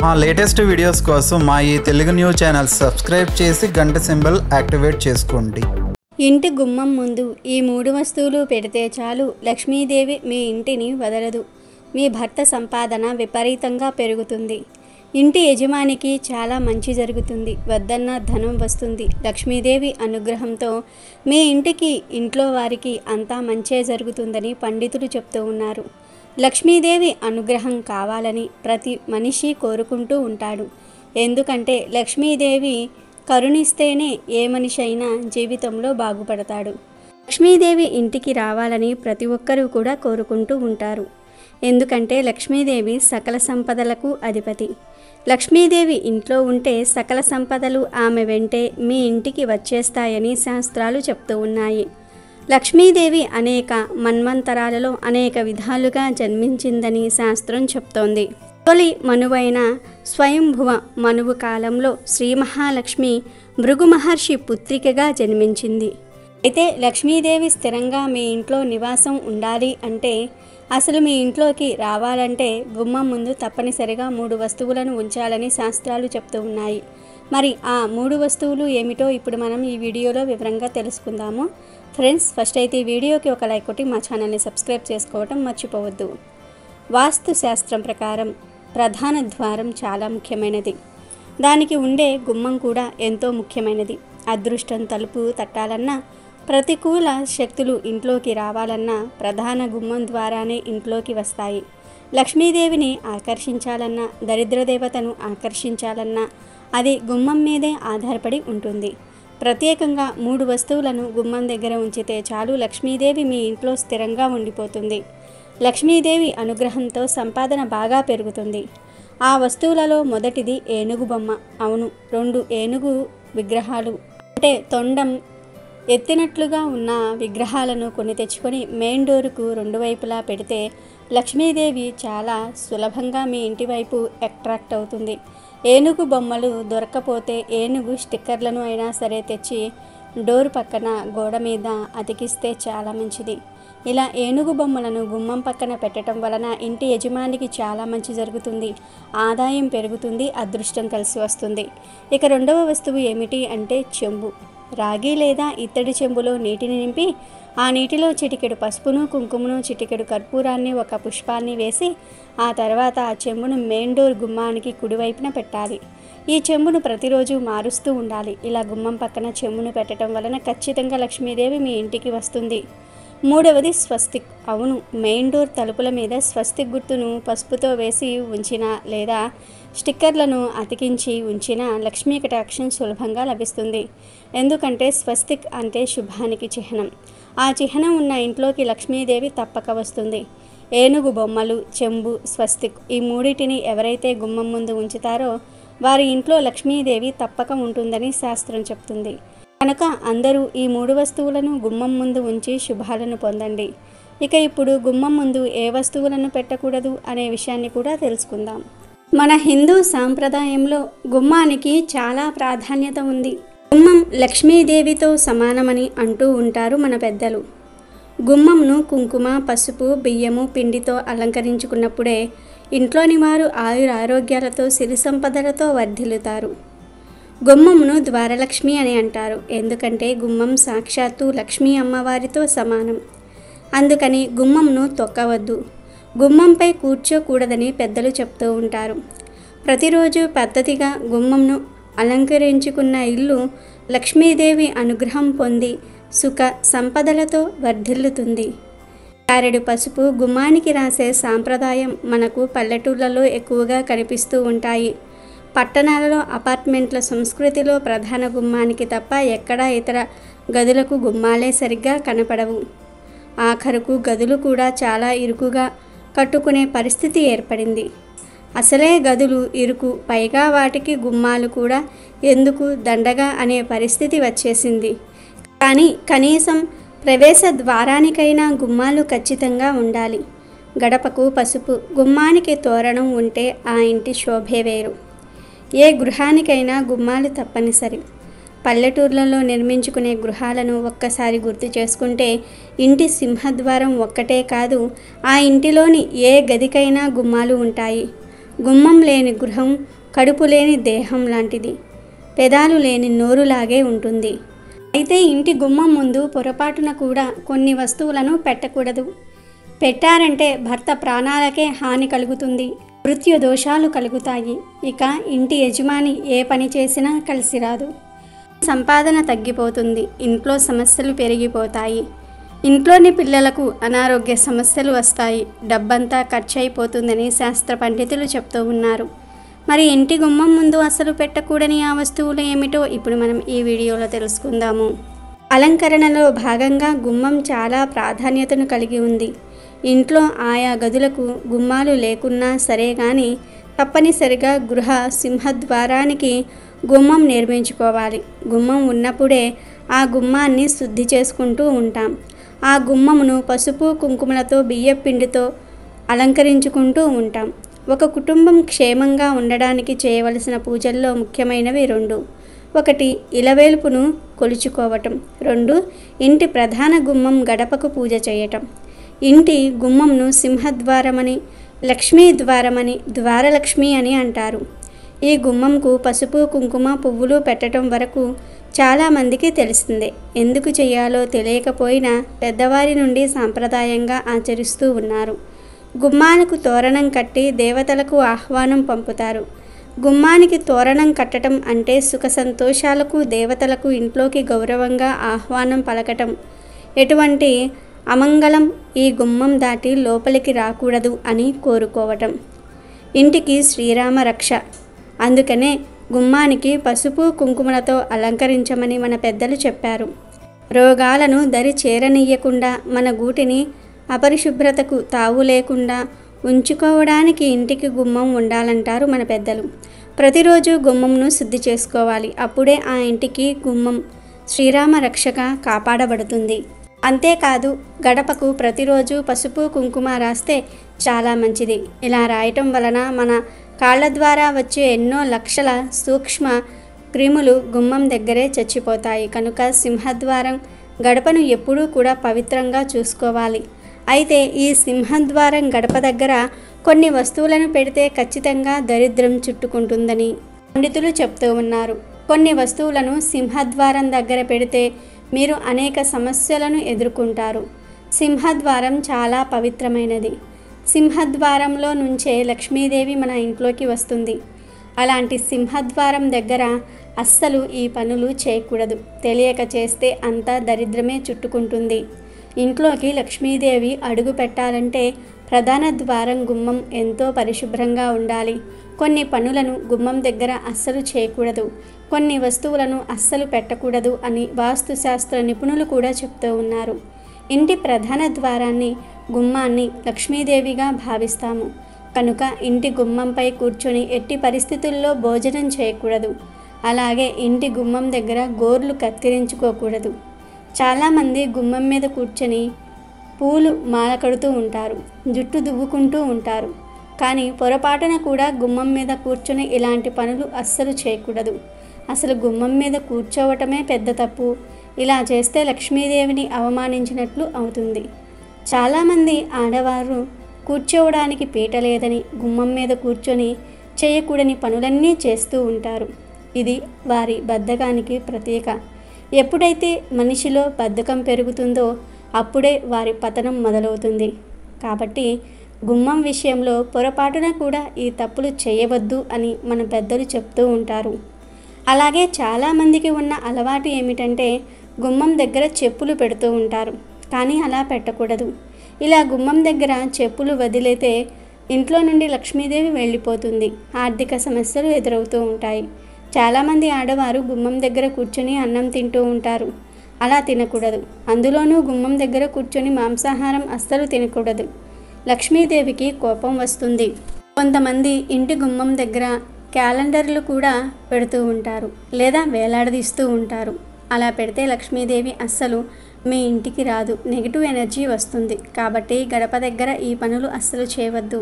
మా latest videos కోసం మా ఈ తెలుగు న్యూస్ ఛానల్ సబ్స్క్రైబ్ చేసి గంట సింబల్ యాక్టివేట్ చేసుకోండి. ఇంటి గుమ్మం ముందు ఈ 3 వస్తువులు పెడితే చాలు, లక్ష్మీదేవి మీ ఇంటిని వదలదు. మీ భర్త సంపాదన విపరీతంగా పెరుగుతుంది. ఇంటి యజమానికి చాలా మంచి జరుగుతుంది. వద్దన్న ధనం వస్తుంది. లక్ష్మీదేవి అనుగ్రహంతో మీ ఇంటికి, ఇంట్లో వారికి అంతా మంచే జరుగుతుందని పండితులు చెప్తూ ఉన్నారు. లక్ష్మీదేవి అనుగ్రహం కావాలని ప్రతి మనిషి కోరుకుంటూ ఉంటాడు. ఎందుకంటే లక్ష్మీదేవి కరుణిస్తేనే ఏ మనిషి అయినా జీవితంలో బాగుపడతాడు. లక్ష్మీదేవి ఇంటికి రావాలని ప్రతి ఒక్కరూ కూడా కోరుకుంటూ ఉంటారు. ఎందుకంటే లక్ష్మీదేవి సకల సంపదలకు అధిపతి. లక్ష్మీదేవి ఇంట్లో ఉంటే సకల సంపదలు ఆమె వెంటే మీ ఇంటికి వచ్చేస్తాయని శాస్త్రాలు చెప్తూ ఉన్నాయి. లక్ష్మీదేవి అనేక మన్వంతరాలలో అనేక విధాలుగా జన్మించిందని శాస్త్రం చెప్తోంది. తొలి మనువైన స్వయంభువ మనువు కాలంలో శ్రీ మహాలక్ష్మి భృగు మహర్షి పుత్రికగా జన్మించింది. అయితే లక్ష్మీదేవి స్థిరంగా మీ ఇంట్లో నివాసం ఉండాలి అంటే, అసలు మీ ఇంట్లోకి రావాలంటే గుమ్మం ముందు తప్పనిసరిగా 3 వస్తువులను ఉంచాలని శాస్త్రాలు చెప్తూ ఉన్నాయి. మరి ఆ 3 వస్తువులు ఏమిటో ఇప్పుడు మనం ఈ వీడియోలో వివరంగా తెలుసుకుందాము. ఫ్రెండ్స్, ఫస్ట్ అయితే ఈ వీడియోకి ఒక లైక్ కొట్టి మా ఛానల్ని సబ్స్క్రైబ్ చేసుకోవడం మర్చిపోవద్దు. వాస్తు శాస్త్రం ప్రకారం ప్రధాన ద్వారం చాలా ముఖ్యమైనది. దానికి ఉండే గుమ్మం కూడా ఎంతో ముఖ్యమైనది. అదృష్టం తలుపు తట్టాలన్నా, ప్రతికూల శక్తులు ఇంట్లోకి రావాలన్నా ప్రధాన గుమ్మం ద్వారానే ఇంట్లోకి వస్తాయి. లక్ష్మీదేవిని ఆకర్షించాలన్నా, దరిద్రదేవతను ఆకర్షించాలన్నా అది గుమ్మం మీదే ఆధారపడి ఉంటుంది. ప్రత్యేకంగా 3 వస్తువులను గుమ్మం దగ్గర ఉంచితే చాలు, లక్ష్మీదేవి మీ ఇంట్లో స్థిరంగా ఉండిపోతుంది. లక్ష్మీదేవి అనుగ్రహంతో సంపాదన బాగా పెరుగుతుంది. ఆ వస్తువులలో మొదటిది ఏనుగు బొమ్మ. అవును, 2 ఏనుగు విగ్రహాలు, అంటే తొండం ఎత్తినట్లుగా ఉన్న విగ్రహాలను కొని తెచ్చుకొని మెయిన్ డోరుకు 2 వైపులా పెడితే లక్ష్మీదేవి చాలా సులభంగా మీ ఇంటి వైపు అట్రాక్ట్ అవుతుంది. ఏనుగు బొమ్మలు దొరక్కపోతే ఏనుగు స్టిక్కర్లను అయినా సరే తెచ్చి డోర్ పక్కన గోడ మీద అతికిస్తే చాలా మంచిది. ఇలా ఏనుగు బొమ్మలను గుమ్మం పక్కన పెట్టడం వలన ఇంటి యజమానికి చాలా మంచి జరుగుతుంది. ఆదాయం పెరుగుతుంది, అదృష్టం కలిసి వస్తుంది. ఇక 2వ వస్తువు ఏమిటి అంటే చెంబు. రాగి లేదా ఇత్తడి చెంబులో నీటిని నింపి ఆ నీటిలో చిటికెడు పసుపును, కుంకుమను, చిటికెడు కర్పూరాన్ని, ఒక పుష్పాన్ని వేసి ఆ తర్వాత ఆ చెంబును మెయిన్ డోర్ గుమ్మానికి కుడివైపున పెట్టాలి. ఈ చెంబును ప్రతిరోజు మారుస్తూ ఉండాలి. ఇలా గుమ్మం పక్కన చెంబును పెట్టడం వలన ఖచ్చితంగా లక్ష్మీదేవి మీ ఇంటికి వస్తుంది. 3వది స్వస్తిక్. అవును, మెయిన్ డోర్ తలుపుల మీద స్వస్తిక్ గుర్తును పసుపుతో వేసి ఉంచిన లేదా స్టిక్కర్లను అతికించి ఉంచిన లక్ష్మీ కటాక్షం సులభంగా లభిస్తుంది. ఎందుకంటే స్వస్తిక్ అంటే శుభానికి చిహ్నం. ఆ చిహ్నం ఉన్న ఇంట్లోకి లక్ష్మీదేవి తప్పక వస్తుంది. ఏనుగు బొమ్మలు, చెంబు, స్వస్తిక్ ఈ 3టిని ఎవరైతే గుమ్మం ముందు ఉంచుతారో వారి ఇంట్లో లక్ష్మీదేవి తప్పక ఉంటుందని శాస్త్రం చెప్తుంది. కనుక అందరూ ఈ 3 వస్తువులను గుమ్మం ముందు ఉంచి శుభాలను పొందండి. ఇక ఇప్పుడు గుమ్మం ముందు ఏ వస్తువులను పెట్టకూడదు అనే విషయాన్ని కూడా తెలుసుకుందాం. మన హిందూ సాంప్రదాయంలో గుమ్మానికి చాలా ప్రాధాన్యత ఉంది. గుమ్మం లక్ష్మీదేవితో సమానమని అంటూ ఉంటారు మన పెద్దలు. గుమ్మంను కుంకుమ, పసుపు, బియ్యము, పిండితో అలంకరించుకున్నప్పుడే ఇంట్లోని వారు ఆయురారోగ్యాలతో, సిరి సంపదలతో వర్ధిల్లుతారు. గుమ్మంను ద్వారలక్ష్మి అని అంటారు. ఎందుకంటే గుమ్మం సాక్షాత్తు లక్ష్మీ అమ్మవారితో సమానం. అందుకని గుమ్మంను తొక్కవద్దు, గుమ్మంపై కూర్చోకూడదని పెద్దలు చెప్తూ ఉంటారు. ప్రతిరోజు పద్ధతిగా గుమ్మంను అలంకరించుకున్న ఇల్లు లక్ష్మీదేవి అనుగ్రహం పొంది సుఖ సంపదలతో వర్ధిల్లుతుంది. కారెడు పసుపు గుమ్మానికి రాసే సాంప్రదాయం మనకు పల్లెటూళ్ళలో ఎక్కువగా కనిపిస్తూ ఉంటాయి. పట్టణాలలో అపార్ట్మెంట్ల సంస్కృతిలో ప్రధాన గుమ్మానికి తప్ప ఎక్కడా ఇతర గదులకు గుమ్మాలే సరిగ్గా కనపడవు. ఆఖరుకు గదులు కూడా చాలా ఇరుకుగా కట్టుకునే పరిస్థితి ఏర్పడింది. అసలే గదులు ఇరుకు, పైగా వాటికి గుమ్మాలు కూడా ఎందుకు దండగా అనే పరిస్థితి వచ్చేసింది. కానీ కనీసం ప్రవేశ ద్వారానికైనా గుమ్మాలు ఖచ్చితంగా ఉండాలి. గడపకు పసుపు, గుమ్మానికి తోరణం ఉంటే ఆ ఇంటి శోభే వేరు. ఏ గృహానికైనా గుమ్మాలు తప్పనిసరి. పల్లెటూర్లలో నిర్మించుకునే గృహాలను ఒక్కసారి గుర్తు చేసుకుంటే ఇంటి సింహద్వారం ఒక్కటే కాదు, ఆ ఇంటిలోని ఏ గదికైనా గుమ్మాలు ఉంటాయి. గుమ్మం లేని గృహం కడుపు లేని దేహం లాంటిది, పెదాలు లేని నోరులాగే ఉంటుంది. అయితే ఇంటి గుమ్మం ముందు పొరపాటున కూడా కొన్ని వస్తువులను పెట్టకూడదు. పెట్టారంటే భర్త ప్రాణాలకే హాని కలుగుతుంది, మృత్యు దోషాలు కలుగుతాయి. ఇక ఇంటి యజమాని ఏ పని చేసినా కలిసి రాదు, సంపాదన తగ్గిపోతుంది, ఇంట్లో సమస్యలు పెరిగిపోతాయి, ఇంట్లోని పిల్లలకు అనారోగ్య సమస్యలు వస్తాయి, డబ్బంతా ఖర్చు అయిపోతుందని శాస్త్ర పండితులు చెప్తూ ఉన్నారు. మరి ఇంటి గుమ్మం ముందు అసలు పెట్టకూడని ఆ వస్తువులు ఏమిటో ఇప్పుడు మనం ఈ వీడియోలో తెలుసుకుందాము. అలంకరణలో భాగంగా గుమ్మం చాలా ప్రాధాన్యతను కలిగి ఉంది. ఇంట్లో ఆయా గదులకు గుమ్మాలు లేకున్నా సరే కానీ తప్పనిసరిగా గృహ సింహద్వారానికి గుమ్మం నిర్మించుకోవాలి. గుమ్మం ఉన్నప్పుడే ఆ గుమ్మాన్ని శుద్ధి చేసుకుంటూ ఉంటాం. ఆ గుమ్మమును పసుపు కుంకుమలతో బియ్యపిండితో అలంకరించుకుంటూ ఉంటాం. ఒక కుటుంబం క్షేమంగా ఉండడానికి చేయవలసిన పూజల్లో ముఖ్యమైనవి 2. 1 ఇలవేల్పును కొలుచుకోవటం, 2 ఇంటి ప్రధాన గుమ్మం గడపకు పూజ చేయటం. ఇంటి గుమ్మంను సింహద్వారమని, లక్ష్మీ ద్వారమని, ద్వారలక్ష్మి అని అంటారు. ఈ గుమ్మంకు పసుపు కుంకుమ పువ్వులు పెట్టడం వరకు చాలామందికి తెలిసిందే. ఎందుకు చేయాలో తెలియకపోయినా పెద్దవారి నుండి సాంప్రదాయంగా ఆచరిస్తూ ఉన్నారు. గుమ్మానికి తోరణం కట్టి దేవతలకు ఆహ్వానం పంపుతారు. గుమ్మానికి తోరణం కట్టడం అంటే సుఖ సంతోషాలకు, దేవతలకు ఇంట్లోకి గౌరవంగా ఆహ్వానం పలకటం. ఎటువంటి అమంగళం ఈ గుమ్మం దాటి లోపలికి రాకూడదు అని కోరుకోవటం. ఇంటికి శ్రీరామ రక్ష. అందుకనే గుమ్మానికి పసుపు కుంకుమలతో అలంకరించమని మన పెద్దలు చెప్పారు. రోగాలను దరి చేరనీయకుండా, మన గూటిని అపరిశుభ్రతకు తావు లేకుండా ఉంచుకోవడానికి ఇంటికి గుమ్మం ఉండాలంటారు మన పెద్దలు. ప్రతిరోజు గుమ్మంను శుద్ధి చేసుకోవాలి. అప్పుడే ఆ ఇంటికి గుమ్మం శ్రీరామ రక్షగా కాపాడబడుతుంది. అంతేకాదు, గడపకు ప్రతిరోజు పసుపు కుంకుమ రాస్తే చాలా మంచిది. ఇలా రాయటం వలన మన కాళ్ళ ద్వారా వచ్చే ఎన్నో లక్షల సూక్ష్మ క్రిములు గుమ్మం దగ్గరే చచ్చిపోతాయి. కనుక సింహద్వారం గడపను ఎప్పుడూ కూడా పవిత్రంగా చూసుకోవాలి. అయితే ఈ సింహద్వారం గడప దగ్గర కొన్ని వస్తువులను పెడితే ఖచ్చితంగా దరిద్రం చుట్టుకుంటుందని పండితులు చెప్తూ ఉన్నారు. కొన్ని వస్తువులను సింహద్వారం దగ్గర పెడితే మీరు అనేక సమస్యలను ఎదుర్కొంటారు. సింహద్వారం చాలా పవిత్రమైనది. సింహద్వారంలో నుంచే లక్ష్మీదేవి మన ఇంట్లోకి వస్తుంది. అలాంటి సింహద్వారం దగ్గర అస్సలు ఈ పనులు చేయకూడదు. తెలియక చేస్తే అంతా దరిద్రమే చుట్టుకుంటుంది. ఇంట్లోకి లక్ష్మీదేవి అడుగు పెట్టాలంటే ప్రధాన ద్వారం గుమ్మం ఎంతో పరిశుభ్రంగా ఉండాలి. కొన్ని పనులను గుమ్మం దగ్గర అస్సలు చేయకూడదు, కొన్ని వస్తువులను అస్సలు పెట్టకూడదు అని వాస్తుశాస్త్ర నిపుణులు కూడా చెప్తూ ఉన్నారు. ఇంటి ప్రధాన ద్వారాన్ని, గుమ్మాన్ని లక్ష్మీదేవిగా భావిస్తాము. కనుక ఇంటి గుమ్మంపై కూర్చొని ఎట్టి పరిస్థితుల్లో భోజనం చేయకూడదు. అలాగే ఇంటి గుమ్మం దగ్గర గోర్లు కత్తిరించుకోకూడదు. చాలామంది గుమ్మం మీద కూర్చొని పూలు మాల కడుతూ ఉంటారు, జుట్టు దువ్వుకుంటూ ఉంటారు. కానీ పొరపాటున కూడా గుమ్మం మీద కూర్చొని ఇలాంటి పనులు అస్సలు చేయకూడదు. అసలు గుమ్మం మీద కూర్చోవటమే పెద్ద తప్పు. ఇలా చేస్తే లక్ష్మీదేవిని అవమానించినట్లు అవుతుంది. చాలామంది ఆడవారు కూర్చోవడానికి పీట లేదని గుమ్మం మీద కూర్చొని చేయకూడని పనులన్నీ చేస్తూ ఉంటారు. ఇది వారి బద్ధకానికి ప్రతీక. ఎప్పుడైతే మనిషిలో బద్ధకం పెరుగుతుందో అప్పుడే వారి పతనం మొదలవుతుంది. కాబట్టి గుమ్మం విషయంలో పొరపాటున కూడా ఈ తప్పులు చేయవద్దు అని మన పెద్దలు చెప్తూ ఉంటారు. అలాగే చాలామందికి ఉన్న అలవాటు ఏమిటంటే గుమ్మం దగ్గర చెప్పులు పెడుతూ ఉంటారు. కానీ అలా పెట్టకూడదు. ఇలా గుమ్మం దగ్గర చెప్పులు వదిలితే ఇంట్లో నుండి లక్ష్మీదేవి వెళ్ళిపోతుంది. ఆర్థిక సమస్యలు ఎదురవుతూ ఉంటాయి. చాలామంది ఆడవారు గుమ్మం దగ్గర కూర్చొని అన్నం తింటూ ఉంటారు. అలా తినకూడదు. అందులోనూ గుమ్మం దగ్గర కూర్చొని మాంసాహారం అస్సలు తినకూడదు. లక్ష్మీదేవికి కోపం వస్తుంది. కొంతమంది ఇంటి గుమ్మం దగ్గర క్యాలెండర్లు కూడా పెడుతూ ఉంటారు లేదా వేలాడదీస్తూ ఉంటారు. అలా పెడితే లక్ష్మీదేవి అస్సలు మీ ఇంటికి రాదు, నెగిటివ్ ఎనర్జీ వస్తుంది. కాబట్టి గడప దగ్గర ఈ పనులు అస్సలు చేయవద్దు,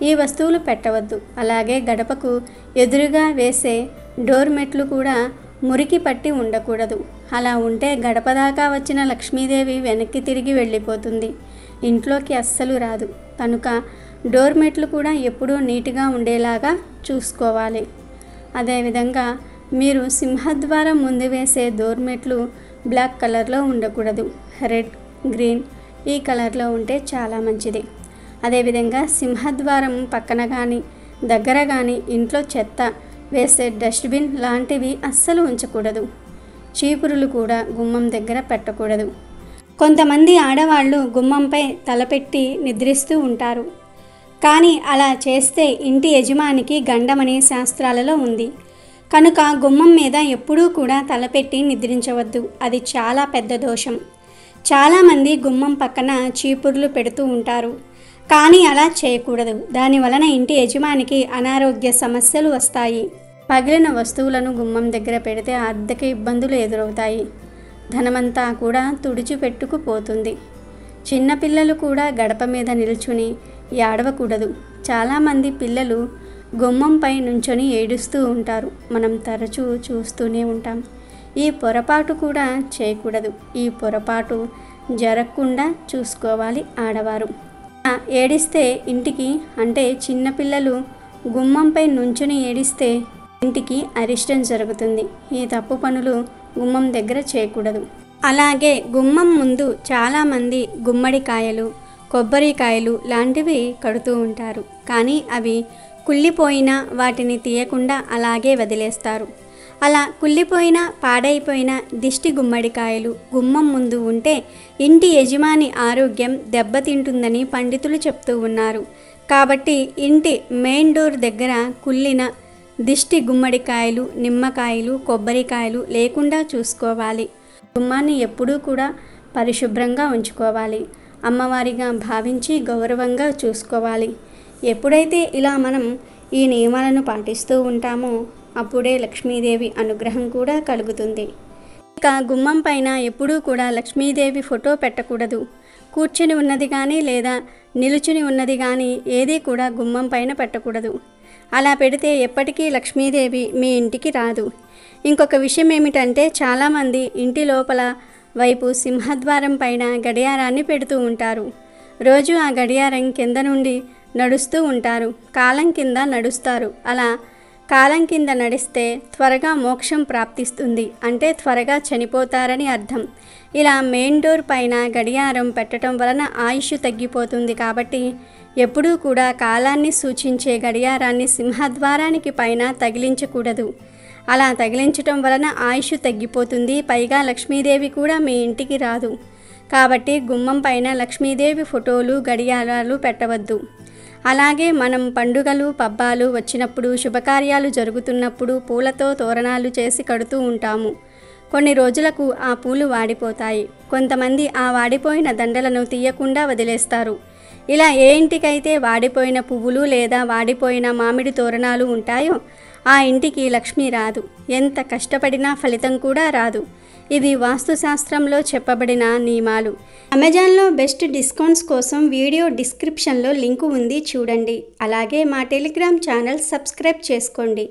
ఈ వస్తువులు పెట్టవద్దు. అలాగే గడపకు ఎదురుగా వేసే డోర్ మెట్లు కూడా మురికి పట్టి ఉండకూడదు. అలా ఉంటే గడప దాకా వచ్చిన లక్ష్మీదేవి వెనక్కి తిరిగి వెళ్ళిపోతుంది, ఇంట్లోకి అస్సలు రాదు. కనుక డోర్ మెట్లు కూడా ఎప్పుడూ నీట్గా ఉండేలాగా చూసుకోవాలి. అదేవిధంగా మీరు సింహద్వారం ముందు వేసే డోర్ మెట్లు బ్లాక్ కలర్లో ఉండకూడదు. రెడ్, గ్రీన్ ఈ కలర్లో ఉంటే చాలా మంచిది. అదేవిధంగా సింహద్వారం పక్కన కానీ దగ్గర కానీ ఇంట్లో చెత్త వేసే డస్ట్బిన్ లాంటివి అస్సలు ఉంచకూడదు. చీపురులు కూడా గుమ్మం దగ్గర పెట్టకూడదు. కొంతమంది ఆడవాళ్ళు గుమ్మంపై తలపెట్టి నిద్రిస్తూ ఉంటారు. కానీ అలా చేస్తే ఇంటి యజమానికి గండమనే శాస్త్రాలలో ఉంది. కనుక గుమ్మం మీద ఎప్పుడూ కూడా తలపెట్టి నిద్రించవద్దు. అది చాలా పెద్ద దోషం. చాలామంది గుమ్మం పక్కన చీపుర్లు పెడుతూ ఉంటారు. కానీ అలా చేయకూడదు. దానివలన ఇంటి యజమానికి అనారోగ్య సమస్యలు వస్తాయి. పగిలిన వస్తువులను గుమ్మం దగ్గర పెడితే ఆర్థిక ఇబ్బందులు ఎదురవుతాయి. ధనమంతా కూడా తుడిచిపెట్టుకుపోతుంది. చిన్నపిల్లలు కూడా గడప మీద నిల్చుని ఏడవకూడదు. చాలామంది పిల్లలు గుమ్మంపై నుంచొని ఏడుస్తూ ఉంటారు. మనం తరచూ చూస్తూనే ఉంటాం. ఈ పొరపాటు కూడా చేయకూడదు. ఈ పొరపాటు జరగకుండా చూసుకోవాలి ఆడవారు. ఏడిస్తే ఇంటికి అంటే చిన్నపిల్లలు గుమ్మంపై నుంచుని ఏడిస్తే ఇంటికి అరిష్టం జరుగుతుంది. ఈ తప్పు పనులు గుమ్మం దగ్గర చేయకూడదు. అలాగే గుమ్మం ముందు చాలామంది గుమ్మడికాయలు, కొబ్బరికాయలు లాంటివి కడుతూ ఉంటారు. కానీ అవి కుళ్ళిపోయినా వాటిని తీయకుండా అలాగే వదిలేస్తారు. అలా కుళ్ళిపోయిన పాడైపోయిన దిష్టి గుమ్మడికాయలు గుమ్మం ముందు ఉంటే ఇంటి యజమాని ఆరోగ్యం దెబ్బతింటుందని పండితులు చెప్తూ ఉన్నారు. కాబట్టి ఇంటి మెయిన్ డోర్ దగ్గర కుళ్ళిన దిష్టి గుమ్మడికాయలు, నిమ్మకాయలు, కొబ్బరికాయలు లేకుండా చూసుకోవాలి. గుమ్మాన్ని ఎప్పుడూ కూడా పరిశుభ్రంగా ఉంచుకోవాలి. అమ్మవారిగా భావించి గౌరవంగా చూసుకోవాలి. ఎప్పుడైతే ఇలా మనం ఈ నియమాలను పాటిస్తూ ఉంటామో అప్పుడే లక్ష్మీదేవి అనుగ్రహం కూడా కలుగుతుంది. ఇక గుమ్మం పైన ఎప్పుడూ కూడా లక్ష్మీదేవి ఫోటో పెట్టకూడదు. కూర్చుని ఉన్నది కానీ లేదా నిలుచుని ఉన్నది కానీ ఏదీ కూడా గుమ్మం పైన పెట్టకూడదు. అలా పెడితే ఎప్పటికీ లక్ష్మీదేవి మీ ఇంటికి రాదు. ఇంకొక విషయం ఏమిటంటే చాలామంది ఇంటి లోపల వైపు సింహద్వారం పైన గడియారాన్ని పెడుతూ ఉంటారు. రోజు ఆ గడియారం కింద నుండి నడుస్తూ ఉంటారు. కాలం కింద నడుస్తారు. అలా కాలం కింద నడిస్తే త్వరగా మోక్షం ప్రాప్తిస్తుంది. అంటే త్వరగా చనిపోతారని అర్థం. ఇలా మెయిన్ డోర్ పైన గడియారం పెట్టడం వలన ఆయుష్ తగ్గిపోతుంది. కాబట్టి ఎప్పుడూ కూడా కాలాన్ని సూచించే గడియారాన్ని సింహద్వారానికి పైన తగిలించకూడదు. అలా తగిలించటం వలన ఆయుష్ తగ్గిపోతుంది. పైగా లక్ష్మీదేవి కూడా మీ ఇంటికి రాదు. కాబట్టి గుమ్మం పైన లక్ష్మీదేవి ఫోటోలు, గడియారాలు పెట్టవద్దు. అలాగే మనం పండుగలు, పబ్బాలు వచ్చినప్పుడు, శుభకార్యాలు జరుగుతున్నప్పుడు పూలతో తోరణాలు చేసి కడుతూ ఉంటాము. కొన్ని రోజులకు ఆ పూలు వాడిపోతాయి. కొంతమంది ఆ వాడిపోయిన దండలను తీయకుండా వదిలేస్తారు. ఇలా ఏ ఇంటికైతే వాడిపోయిన పువ్వులు లేదా వాడిపోయిన మామిడి తోరణాలు ఉంటాయో ఆ ఇంటికి లక్ష్మి రాదు. ఎంత కష్టపడినా ఫలితం కూడా రాదు. ఇవి వాస్తుశాస్త్రంలో చెప్పబడిన నియమాలు. అమెజాన్లో బెస్ట్ డిస్కౌంట్స్ కోసం వీడియో డిస్క్రిప్షన్లో లింకు ఉంది, చూడండి. అలాగే మా టెలిగ్రామ్ ఛానల్ సబ్స్క్రైబ్ చేసుకోండి.